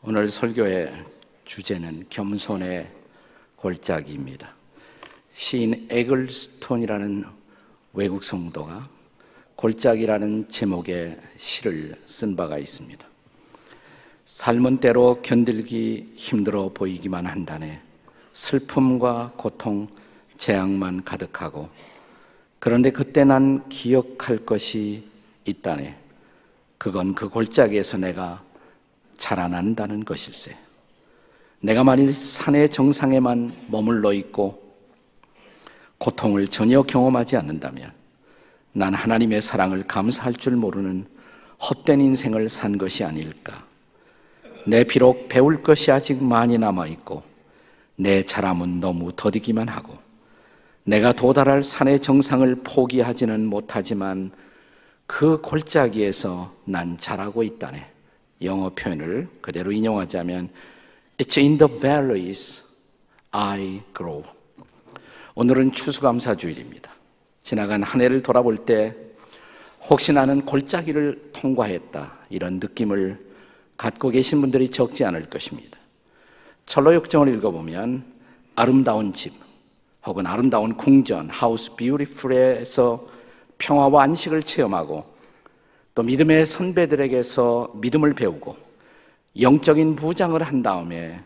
오늘 설교의 주제는 겸손의 골짜기입니다. 시인 에글스톤이라는 외국 성도가 골짜기라는 제목의 시를 쓴 바가 있습니다. 삶은 때로 견딜기 힘들어 보이기만 한다네. 슬픔과 고통, 재앙만 가득하고, 그런데 그때 난 기억할 것이 있다네. 그건 그 골짜기에서 내가 자라난다는 것일세. 내가 만일 산의 정상에만 머물러 있고 고통을 전혀 경험하지 않는다면 난 하나님의 사랑을 감사할 줄 모르는 헛된 인생을 산 것이 아닐까. 내 비록 배울 것이 아직 많이 남아있고 내 자람은 너무 더디기만 하고 내가 도달할 산의 정상을 포기하지는 못하지만 그 골짜기에서 난 자라고 있다네. 영어 표현을 그대로 인용하자면 It's in the valleys I grow. 오늘은 추수감사주일입니다. 지나간 한 해를 돌아볼 때 혹시 나는 골짜기를 통과했다, 이런 느낌을 갖고 계신 분들이 적지 않을 것입니다. 철로역정을 읽어보면 아름다운 집 혹은 아름다운 궁전, 하우스 뷰티풀에서 평화와 안식을 체험하고 또 믿음의 선배들에게서 믿음을 배우고 영적인 부장을 한 다음에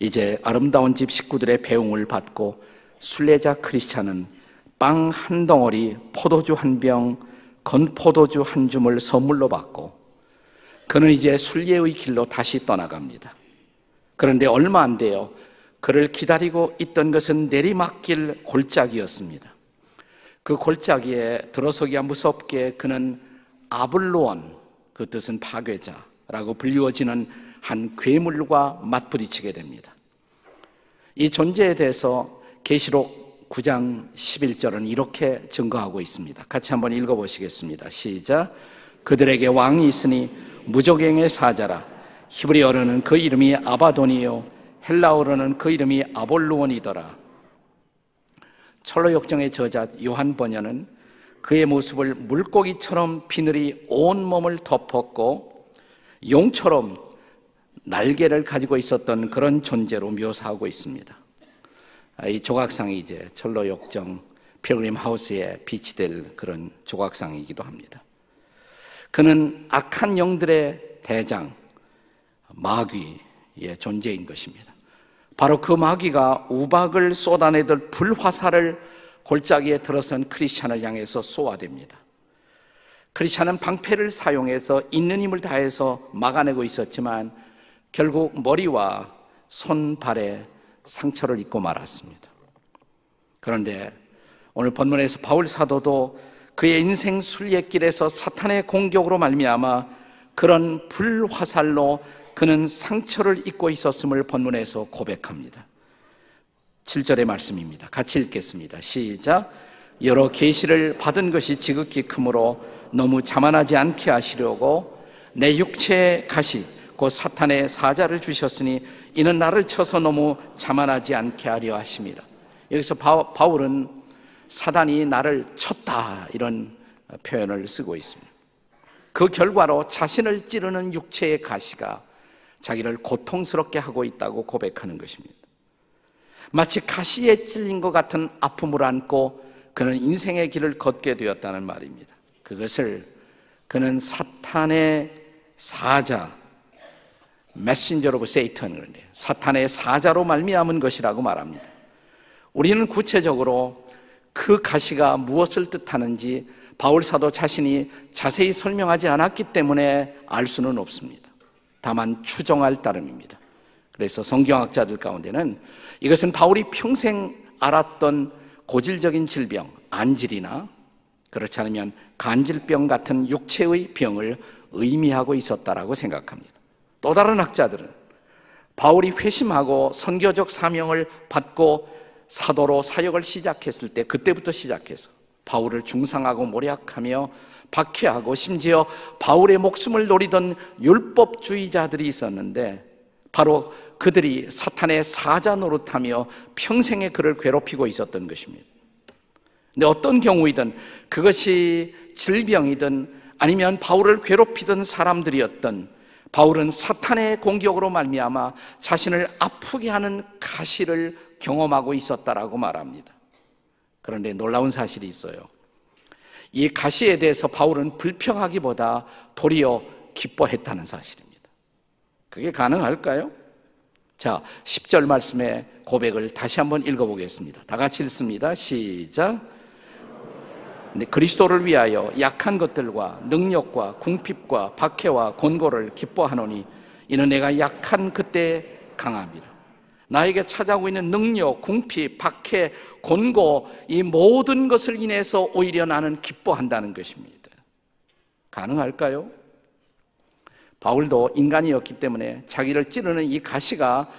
이제 아름다운 집 식구들의 배웅을 받고 순례자 크리스찬은 빵 한 덩어리, 포도주 한 병, 건포도주 한 줌을 선물로 받고 그는 이제 순례의 길로 다시 떠나갑니다. 그런데 얼마 안 돼요. 그를 기다리고 있던 것은 내리막길 골짜기였습니다. 그 골짜기에 들어서기가 무섭게 그는 아블로원, 그 뜻은 파괴자라고 불리워지는 한 괴물과 맞부딪히게 됩니다. 이 존재에 대해서 계시록 9장 11절은 이렇게 증거하고 있습니다. 같이 한번 읽어보시겠습니다. 시작. 그들에게 왕이 있으니 무적행의 사자라. 히브리어로는 그 이름이 아바돈이요 헬라어로는 그 이름이 아볼로원이더라. 철로역정의 저자 요한 번연은 그의 모습을 물고기처럼 비늘이 온 몸을 덮었고 용처럼 날개를 가지고 있었던 그런 존재로 묘사하고 있습니다. 이 조각상이 이제 철로역정 필그림 하우스에 비치될 그런 조각상이기도 합니다. 그는 악한 영들의 대장, 마귀의 존재인 것입니다. 바로 그 마귀가 우박을 쏟아내듯 불화살을 골짜기에 들어선 크리스찬을 향해서 쏘아댑니다. 크리스찬은 방패를 사용해서 있는 힘을 다해서 막아내고 있었지만 결국 머리와 손, 발에 상처를 입고 말았습니다. 그런데 오늘 본문에서 바울 사도도 그의 인생 순례길에서 사탄의 공격으로 말미암아 그런 불화살로 그는 상처를 입고 있었음을 본문에서 고백합니다. 7절의 말씀입니다. 같이 읽겠습니다. 시작. 여러 계시를 받은 것이 지극히 크므로 너무 자만하지 않게 하시려고 내 육체의 가시 곧 사탄의 사자를 주셨으니 이는 나를 쳐서 너무 자만하지 않게 하려 하심이라. 여기서 바울은 사단이 나를 쳤다, 이런 표현을 쓰고 있습니다. 그 결과로 자신을 찌르는 육체의 가시가 자기를 고통스럽게 하고 있다고 고백하는 것입니다. 마치 가시에 찔린 것 같은 아픔을 안고 그는 인생의 길을 걷게 되었다는 말입니다. 그것을 그는 사탄의 사자, 메신저 오브 세이턴, 사탄의 사자로 말미암은 것이라고 말합니다. 우리는 구체적으로 그 가시가 무엇을 뜻하는지 바울 사도 자신이 자세히 설명하지 않았기 때문에 알 수는 없습니다. 다만 추정할 따름입니다. 그래서 성경학자들 가운데는 이것은 바울이 평생 알았던 고질적인 질병, 안질이나 그렇지 않으면 간질병 같은 육체의 병을 의미하고 있었다라고 생각합니다. 또 다른 학자들은 바울이 회심하고 선교적 사명을 받고 사도로 사역을 시작했을 때 그때부터 시작해서 바울을 중상하고 모략하며 박해하고 심지어 바울의 목숨을 노리던 율법주의자들이 있었는데 바로 그들이 사탄의 사자 노릇하며 평생에 그를 괴롭히고 있었던 것입니다. 근데 어떤 경우이든 그것이 질병이든 아니면 바울을 괴롭히던 사람들이었던 바울은 사탄의 공격으로 말미암아 자신을 아프게 하는 가시를 경험하고 있었다라고 말합니다. 그런데 놀라운 사실이 있어요. 이 가시에 대해서 바울은 불평하기보다 도리어 기뻐했다는 사실입니다. 그게 가능할까요? 자, 10절 말씀의 고백을 다시 한번 읽어보겠습니다. 다 같이 읽습니다. 시작. 그리스도를 위하여 약한 것들과 능력과 궁핍과 박해와 곤고를 기뻐하노니 이는 내가 약한 그때 강함이라. 나에게 찾아오고 있는 능력, 궁핍, 박해, 곤고, 이 모든 것을 인해서 오히려 나는 기뻐한다는 것입니다. 가능할까요? 바울도 인간이었기 때문에 자기를 찌르는 이 가시가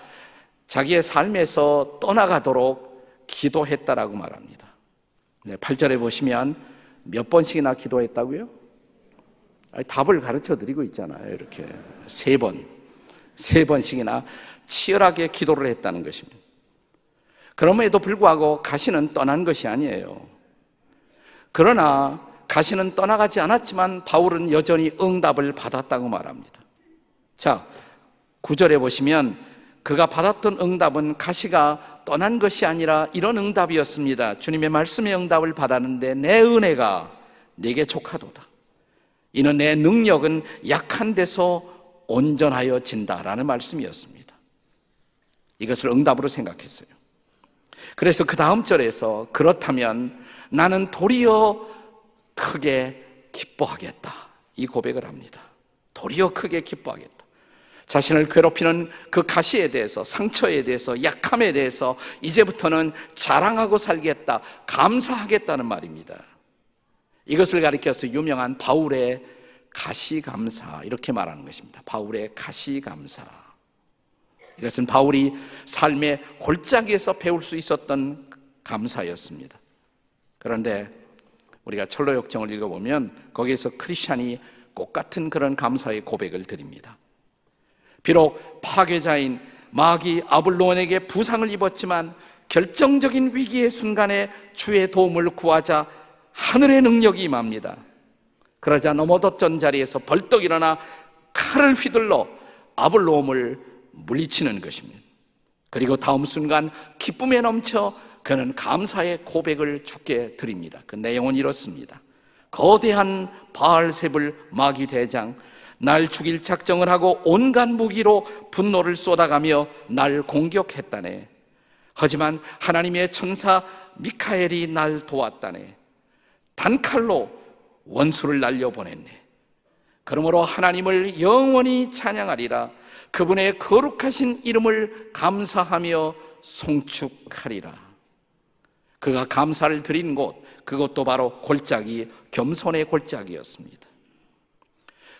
자기의 삶에서 떠나가도록 기도했다라고 말합니다. 8절에 보시면 몇 번씩이나 기도했다고요? 답을 가르쳐 드리고 있잖아요. 이렇게 세 번씩이나 치열하게 기도를 했다는 것입니다. 그럼에도 불구하고 가시는 떠난 것이 아니에요. 그러나 가시는 떠나가지 않았지만 바울은 여전히 응답을 받았다고 말합니다. 자, 9절에 보시면 그가 받았던 응답은 가시가 떠난 것이 아니라 이런 응답이었습니다. 주님의 말씀의 응답을 받았는데 내 은혜가 네게 족하도다. 이는 내 능력은 약한 데서 온전하여진다라는 말씀이었습니다. 이것을 응답으로 생각했어요. 그래서 그 다음 절에서 그렇다면 나는 도리어 크게 기뻐하겠다, 이 고백을 합니다. 도리어 크게 기뻐하겠다. 자신을 괴롭히는 그 가시에 대해서, 상처에 대해서, 약함에 대해서 이제부터는 자랑하고 살겠다, 감사하겠다는 말입니다. 이것을 가리켜서 유명한 바울의 가시감사, 이렇게 말하는 것입니다. 바울의 가시감사. 이것은 바울이 삶의 골짜기에서 배울 수 있었던 감사였습니다. 그런데 우리가 철로역정을 읽어보면 거기에서 크리스찬이 똑같은 그런 감사의 고백을 드립니다. 비록 파괴자인 마귀 아블론에게 부상을 입었지만 결정적인 위기의 순간에 주의 도움을 구하자 하늘의 능력이 임합니다. 그러자 넘어졌던 자리에서 벌떡 일어나 칼을 휘둘러 아블론을 물리치는 것입니다. 그리고 다음 순간 기쁨에 넘쳐 그는 감사의 고백을 주께 드립니다. 그 내용은 이렇습니다. 거대한 바알세불 마귀 대장, 날 죽일 작정을 하고 온갖 무기로 분노를 쏟아가며 날 공격했다네. 하지만 하나님의 천사 미카엘이 날 도왔다네. 단칼로 원수를 날려보냈네. 그러므로 하나님을 영원히 찬양하리라. 그분의 거룩하신 이름을 감사하며 송축하리라. 그가 감사를 드린 곳, 그것도 바로 골짜기, 겸손의 골짜기였습니다.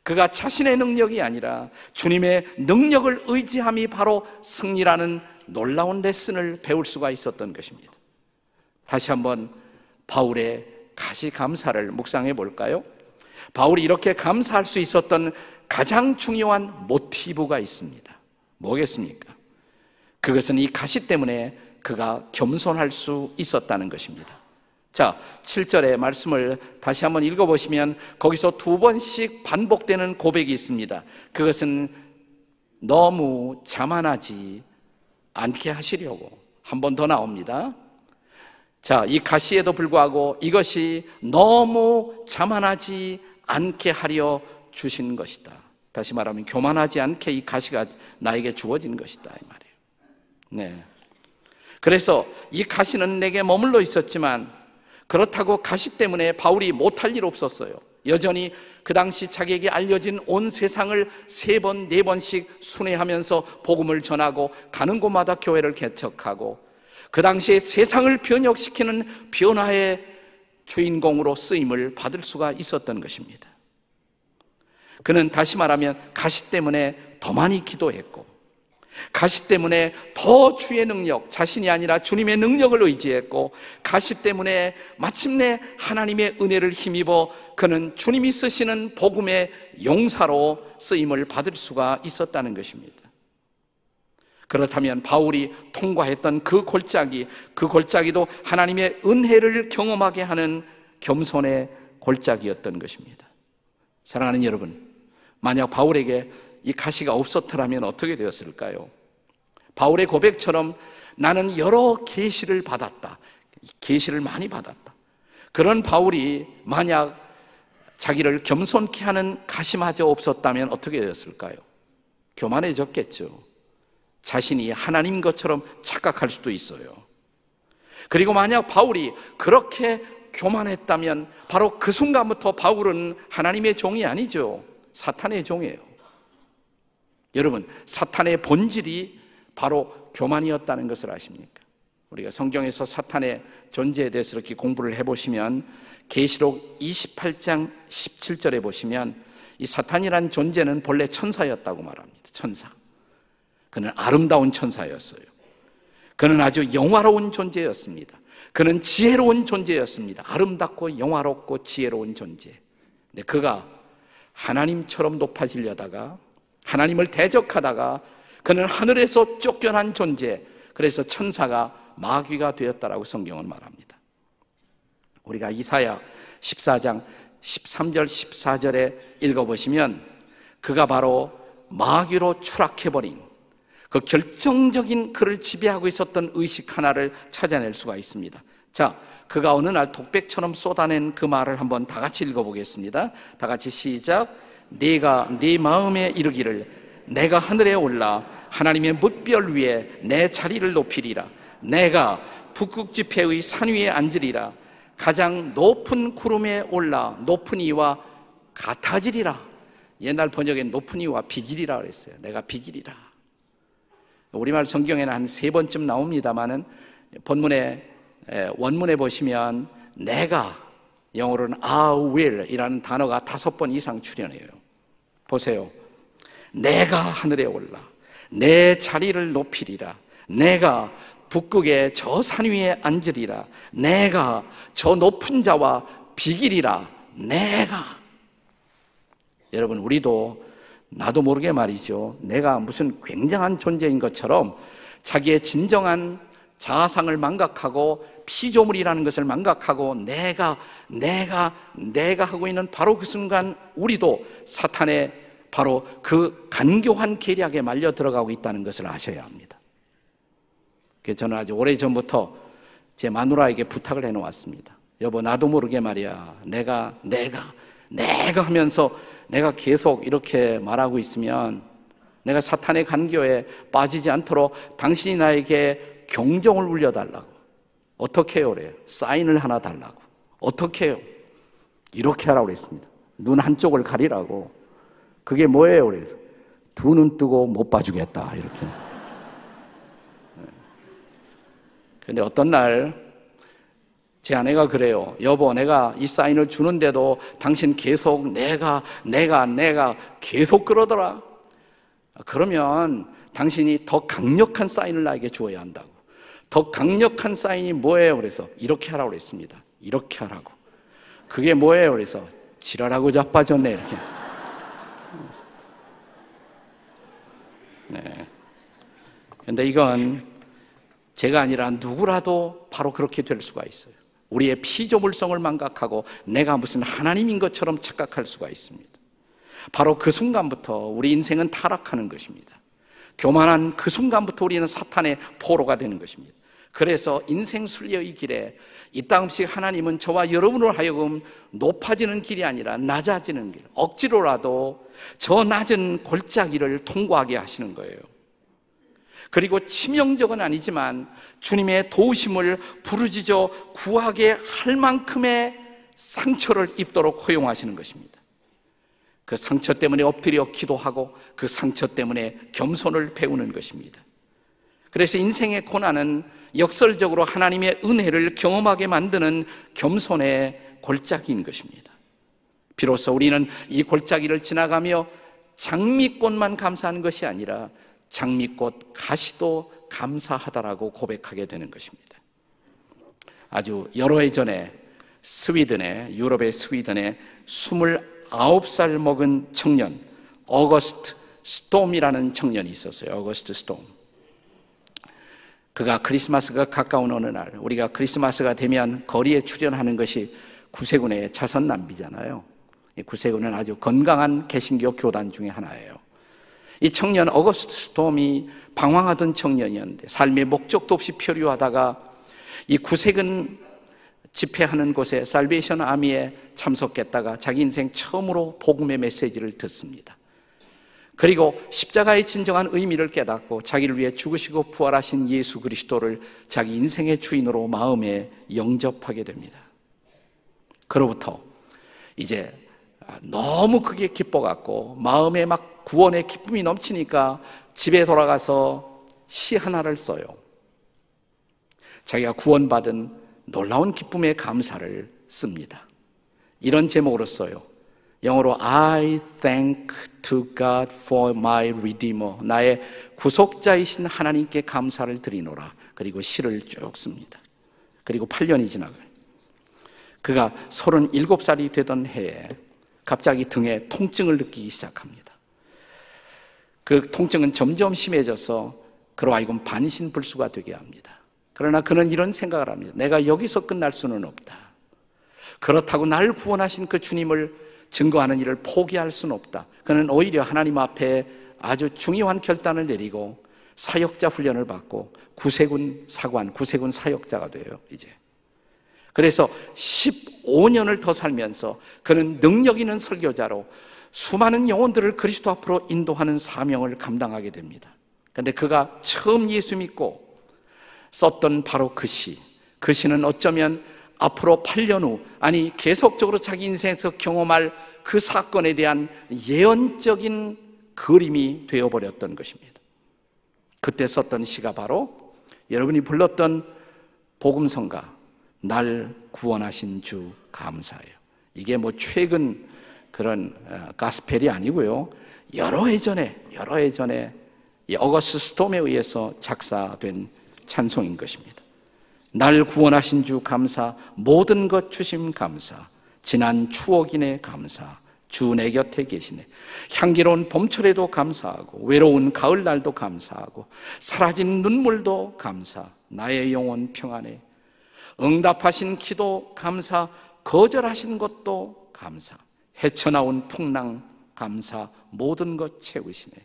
그가 자신의 능력이 아니라 주님의 능력을 의지함이 바로 승리라는 놀라운 레슨을 배울 수가 있었던 것입니다. 다시 한번 바울의 가시감사를 묵상해 볼까요? 바울이 이렇게 감사할 수 있었던 가장 중요한 모티브가 있습니다. 뭐겠습니까? 그것은 이 가시 때문에 그가 겸손할 수 있었다는 것입니다. 자, 7절의 말씀을 다시 한번 읽어보시면 거기서 두 번씩 반복되는 고백이 있습니다. 그것은 너무 자만하지 않게 하시려고. 한 번 더 나옵니다. 자, 이 가시에도 불구하고 이것이 너무 자만하지 않게 하려 주신 것이다. 다시 말하면 교만하지 않게 이 가시가 나에게 주어진 것이다, 이 말이에요. 네. 그래서 이 가시는 내게 머물러 있었지만 그렇다고 가시 때문에 바울이 못할 일 없었어요. 여전히 그 당시 자기에게 알려진 온 세상을 3번, 4번씩 순회하면서 복음을 전하고 가는 곳마다 교회를 개척하고 그 당시에 세상을 변혁시키는 변화의 주인공으로 쓰임을 받을 수가 있었던 것입니다. 그는 다시 말하면 가시 때문에 더 많이 기도했고 가시 때문에 더 주의 능력, 자신이 아니라 주님의 능력을 의지했고 가시 때문에 마침내 하나님의 은혜를 힘입어 그는 주님이 쓰시는 복음의 용사로 쓰임을 받을 수가 있었다는 것입니다. 그렇다면 바울이 통과했던 그 골짜기도 하나님의 은혜를 경험하게 하는 겸손의 골짜기였던 것입니다. 사랑하는 여러분, 만약 바울에게 이 가시가 없었더라면 어떻게 되었을까요? 바울의 고백처럼 나는 여러 계시를 받았다. 계시를 많이 받았다. 그런 바울이 만약 자기를 겸손케 하는 가시마저 없었다면 어떻게 되었을까요? 교만해졌겠죠. 자신이 하나님 것처럼 착각할 수도 있어요. 그리고 만약 바울이 그렇게 교만했다면 바로 그 순간부터 바울은 하나님의 종이 아니죠. 사탄의 종이에요. 여러분, 사탄의 본질이 바로 교만이었다는 것을 아십니까? 우리가 성경에서 사탄의 존재에 대해서 이렇게 공부를 해보시면 계시록 28장 17절에 보시면 이 사탄이란 존재는 본래 천사였다고 말합니다. 천사. 그는 아름다운 천사였어요. 그는 아주 영화로운 존재였습니다. 그는 지혜로운 존재였습니다. 아름답고 영화롭고 지혜로운 존재. 근데 그가 하나님처럼 높아지려다가 하나님을 대적하다가 그는 하늘에서 쫓겨난 존재, 그래서 천사가 마귀가 되었다라고 성경은 말합니다. 우리가 이사야 14장 13절 14절에 읽어보시면 그가 바로 마귀로 추락해버린 그 결정적인 그를 지배하고 있었던 의식 하나를 찾아낼 수가 있습니다. 자, 그가 어느 날 독백처럼 쏟아낸 그 말을 한번 다 같이 읽어보겠습니다. 다 같이 시작. 네가 네 마음에 이르기를 내가 하늘에 올라 하나님의 뭇별 위에 내 자리를 높이리라. 내가 북극 지폐의 산 위에 앉으리라. 가장 높은 구름에 올라 높은 이와 같아지리라. 옛날 번역엔 높은 이와 비길이라 그랬어요. 내가 비길이라. 우리말 성경에는 한 3번쯤 나옵니다만은 본문에 원문에 보시면 내가, 영어로는 I will 이라는 단어가 5번 이상 출현해요. 보세요. 내가 하늘에 올라 내 자리를 높이리라. 내가 북극의 저 산 위에 앉으리라. 내가 저 높은 자와 비기리라. 내가. 여러분, 우리도 나도 모르게 말이죠, 내가 무슨 굉장한 존재인 것처럼 자기의 진정한 자아상을 망각하고 피조물이라는 것을 망각하고 내가 하고 있는 바로 그 순간 우리도 사탄의 바로 그 간교한 계략에 말려 들어가고 있다는 것을 아셔야 합니다. 그래서 저는 아주 오래전부터 제 마누라에게 부탁을 해놓았습니다. 여보, 나도 모르게 말이야, 내가 하면서 내가 계속 이렇게 말하고 있으면 내가 사탄의 간교에 빠지지 않도록 당신이 나에게 경종을 울려달라고. 어떻게 해요? 그래요. 사인을 하나 달라고. 어떻게 해요? 이렇게 하라고 그랬습니다. 눈 한쪽을 가리라고. 그게 뭐예요? 그래서 두 눈 뜨고 못 봐주겠다 이렇게. 근데 어떤 날 제 아내가 그래요. 여보, 내가 이 사인을 주는데도 당신 계속 내가 계속 그러더라. 그러면 당신이 더 강력한 사인을 나에게 주어야 한다고. 더 강력한 사인이 뭐예요? 그래서 이렇게 하라고 그랬습니다. 이렇게 하라고. 그게 뭐예요? 그래서 지랄하고 자빠졌네 이렇게. 네. 근데 이건 제가 아니라 누구라도 바로 그렇게 될 수가 있어요. 우리의 피조물성을 망각하고 내가 무슨 하나님인 것처럼 착각할 수가 있습니다. 바로 그 순간부터 우리 인생은 타락하는 것입니다. 교만한 그 순간부터 우리는 사탄의 포로가 되는 것입니다. 그래서 인생 순례의 길에 이따금씩 하나님은 저와 여러분으로 하여금 높아지는 길이 아니라 낮아지는 길, 억지로라도 저 낮은 골짜기를 통과하게 하시는 거예요. 그리고 치명적은 아니지만 주님의 도우심을 부르짖어 구하게 할 만큼의 상처를 입도록 허용하시는 것입니다. 그 상처 때문에 엎드려 기도하고 그 상처 때문에 겸손을 배우는 것입니다. 그래서 인생의 고난은 역설적으로 하나님의 은혜를 경험하게 만드는 겸손의 골짜기인 것입니다. 비로소 우리는 이 골짜기를 지나가며 장미꽃만 감사하는 것이 아니라 장미꽃 가시도 감사하다라고 고백하게 되는 것입니다. 아주 여러 해 전에 유럽의 스위든에 29살 먹은 청년, 어거스트 스톰이라는 청년이 있었어요. 어거스트 스톰. 그가 크리스마스가 가까운 어느 날, 우리가 크리스마스가 되면 거리에 출연하는 것이 구세군의 자선남비잖아요. 구세군은 아주 건강한 개신교 교단 중에 하나예요. 이 청년 어거스트 스톰이 방황하던 청년이었는데 삶의 목적도 없이 표류하다가 이 구세군 집회하는 곳에 살베이션 아미에 참석했다가 자기 인생 처음으로 복음의 메시지를 듣습니다. 그리고 십자가의 진정한 의미를 깨닫고 자기를 위해 죽으시고 부활하신 예수 그리스도를 자기 인생의 주인으로 마음에 영접하게 됩니다. 그로부터 이제 너무 크게 기뻐갖고 마음에 막 구원의 기쁨이 넘치니까 집에 돌아가서 시 하나를 써요. 자기가 구원받은 놀라운 기쁨의 감사를 씁니다. 이런 제목으로 써요. 영어로 I thank to God for my Redeemer. 나의 구속자이신 하나님께 감사를 드리노라. 그리고 시를 쭉 씁니다. 그리고 8년이 지나가요. 그가 37살이 되던 해에 갑자기 등에 통증을 느끼기 시작합니다. 그 통증은 점점 심해져서 그로 하여금 반신불수가 되게 합니다. 그러나 그는 이런 생각을 합니다. 내가 여기서 끝날 수는 없다. 그렇다고 나를 구원하신 그 주님을 증거하는 일을 포기할 수는 없다. 그는 오히려 하나님 앞에 아주 중요한 결단을 내리고 사역자 훈련을 받고 구세군 사관, 구세군 사역자가 돼요. 이제 그래서 15년을 더 살면서 그는 능력 있는 설교자로 수많은 영혼들을 그리스도 앞으로 인도하는 사명을 감당하게 됩니다. 그런데 그가 처음 예수 믿고 썼던 바로 그 시는 어쩌면 앞으로 8년 후, 아니 계속적으로 자기 인생에서 경험할 그 사건에 대한 예언적인 그림이 되어버렸던 것입니다. 그때 썼던 시가 바로 여러분이 불렀던 복음성가 날 구원하신 주 감사해요. 이게 뭐 최근 그런 가스펠이 아니고요, 여러 해 전에 이 어거스트 스톰에 의해서 작사된 찬송인 것입니다. 날 구원하신 주 감사, 모든 것 주심 감사, 지난 추억이네 감사, 주 내 곁에 계시네. 향기로운 봄철에도 감사하고 외로운 가을날도 감사하고 사라진 눈물도 감사, 나의 영혼 평안해. 응답하신 기도 감사, 거절하신 것도 감사, 헤쳐나온 풍랑 감사, 모든 것 채우시네.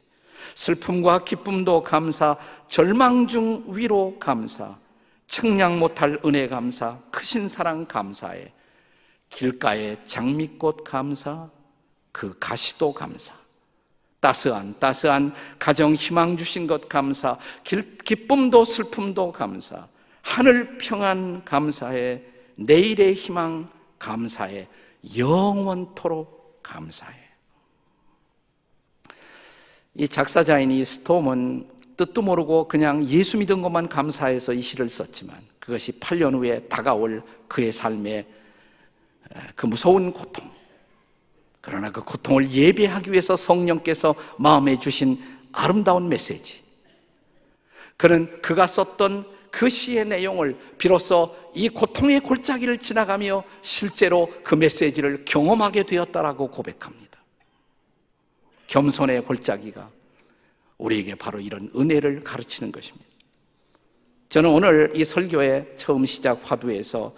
슬픔과 기쁨도 감사, 절망 중 위로 감사, 측량 못할 은혜 감사, 크신 사랑 감사해. 길가에 장미꽃 감사, 그 가시도 감사, 따스한 가정 희망 주신 것 감사, 기쁨도 슬픔도 감사, 하늘 평안 감사해. 내일의 희망 감사해. 영원토록 감사해. 이 작사자인 이 스톰은 뜻도 모르고 그냥 예수 믿은 것만 감사해서 이 시를 썼지만 그것이 8년 후에 다가올 그의 삶에 그 무서운 고통, 그러나 그 고통을 예배하기 위해서 성령께서 마음에 주신 아름다운 메시지, 그는 그가 썼던 그 시의 내용을 비로소 이 고통의 골짜기를 지나가며 실제로 그 메시지를 경험하게 되었다라고 고백합니다. 겸손의 골짜기가 우리에게 바로 이런 은혜를 가르치는 것입니다. 저는 오늘 이 설교의 처음 시작 화두에서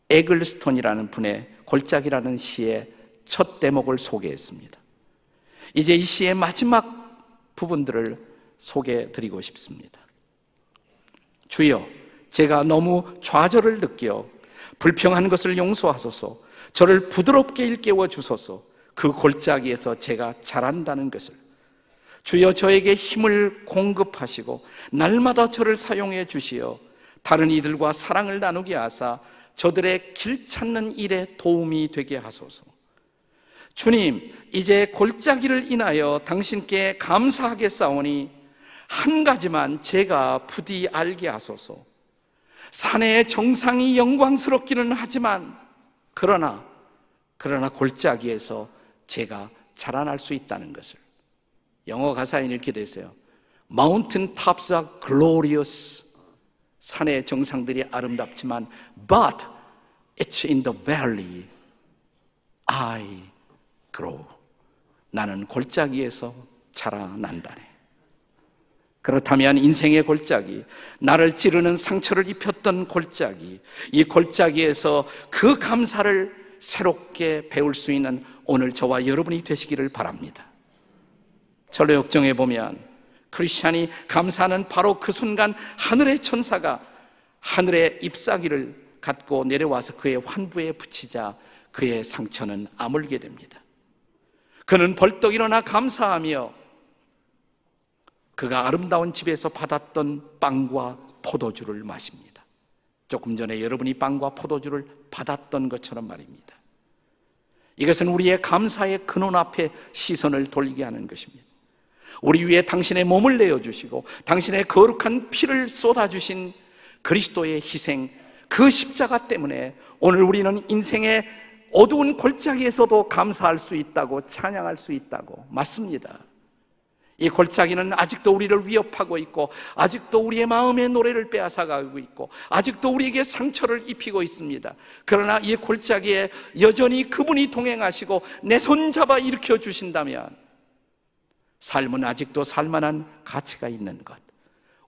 에글스톤이라는 분의 골짜기라는 시의 첫 대목을 소개했습니다. 이제 이 시의 마지막 부분들을 소개해드리고 싶습니다. 주여, 제가 너무 좌절을 느껴 불평한 것을 용서하소서. 저를 부드럽게 일깨워 주소서. 그 골짜기에서 제가 자란다는 것을. 주여, 저에게 힘을 공급하시고 날마다 저를 사용해 주시어 다른 이들과 사랑을 나누게 하사 저들의 길 찾는 일에 도움이 되게 하소서. 주님, 이제 골짜기를 인하여 당신께 감사하겠사오니 한 가지만 제가 부디 알게 하소서. 산의 정상이 영광스럽기는 하지만 그러나 골짜기에서 제가 자라날 수 있다는 것을. 영어 가사에 이렇게 돼 있어요. Mountain tops are glorious. 산의 정상들이 아름답지만 But it's in the valley I grow. 나는 골짜기에서 자라난다네. 그렇다면 인생의 골짜기, 나를 찌르는 상처를 입혔던 골짜기, 이 골짜기에서 그 감사를 새롭게 배울 수 있는 오늘 저와 여러분이 되시기를 바랍니다. 절로 역정에 보면 크리스찬이 감사하는 바로 그 순간 하늘의 천사가 하늘의 잎사귀를 갖고 내려와서 그의 환부에 붙이자 그의 상처는 아물게 됩니다. 그는 벌떡 일어나 감사하며 그가 아름다운 집에서 받았던 빵과 포도주를 마십니다. 조금 전에 여러분이 빵과 포도주를 받았던 것처럼 말입니다. 이것은 우리의 감사의 근원 앞에 시선을 돌리게 하는 것입니다. 우리 위에 당신의 몸을 내어주시고 당신의 거룩한 피를 쏟아주신 그리스도의 희생, 그 십자가 때문에 오늘 우리는 인생의 어두운 골짜기에서도 감사할 수 있다고, 찬양할 수 있다고. 맞습니다. 이 골짜기는 아직도 우리를 위협하고 있고, 아직도 우리의 마음의 노래를 빼앗아가고 있고, 아직도 우리에게 상처를 입히고 있습니다. 그러나 이 골짜기에 여전히 그분이 동행하시고 내 손 잡아 일으켜 주신다면 삶은 아직도 살만한 가치가 있는 것,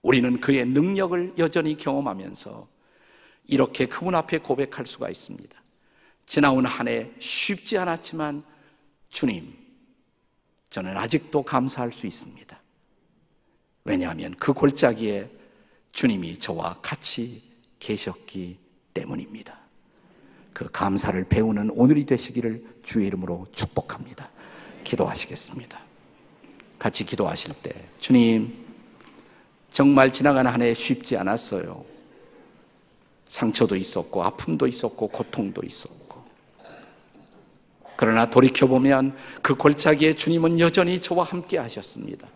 우리는 그의 능력을 여전히 경험하면서 이렇게 그분 앞에 고백할 수가 있습니다. 지나온 한 해 쉽지 않았지만 주님, 저는 아직도 감사할 수 있습니다. 왜냐하면 그 골짜기에 주님이 저와 같이 계셨기 때문입니다. 그 감사를 배우는 오늘이 되시기를 주의 이름으로 축복합니다. 기도하시겠습니다. 같이 기도하실 때, 주님, 정말 지나가는 한 해 쉽지 않았어요. 상처도 있었고 아픔도 있었고 고통도 있었고, 그러나 돌이켜보면 그 골짜기에 주님은 여전히 저와 함께 하셨습니다.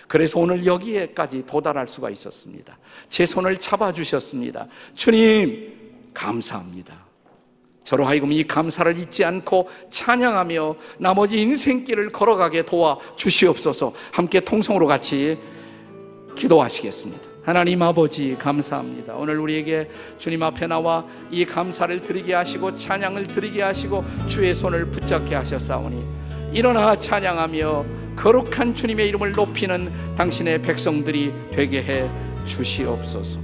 그래서 오늘 여기에까지 도달할 수가 있었습니다. 제 손을 잡아주셨습니다. 주님, 감사합니다. 저로 하여금 이 감사를 잊지 않고 찬양하며 나머지 인생길을 걸어가게 도와주시옵소서. 함께 통성으로 같이 기도하시겠습니다. 하나님 아버지, 감사합니다. 오늘 우리에게 주님 앞에 나와 이 감사를 드리게 하시고 찬양을 드리게 하시고 주의 손을 붙잡게 하셨사오니 일어나 찬양하며 거룩한 주님의 이름을 높이는 당신의 백성들이 되게 해 주시옵소서.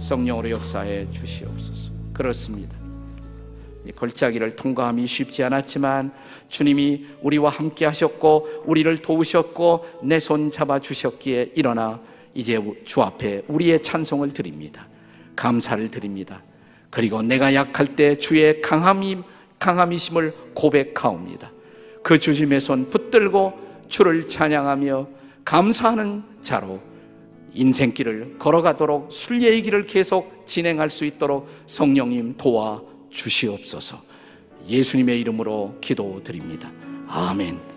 성령으로 역사해 주시옵소서. 그렇습니다. 이 골짜기를 통과함이 쉽지 않았지만 주님이 우리와 함께 하셨고 우리를 도우셨고 내 손 잡아 주셨기에 일어나 이제 주 앞에 우리의 찬송을 드립니다. 감사를 드립니다. 그리고 내가 약할 때 주의 강함이심을 고백하옵니다. 그 주님의 손 붙들고 주를 찬양하며 감사하는 자로 인생길을 걸어가도록 순례의 길을 계속 진행할 수 있도록 성령님 도와 주시옵소서. 예수님의 이름으로 기도드립니다. 아멘.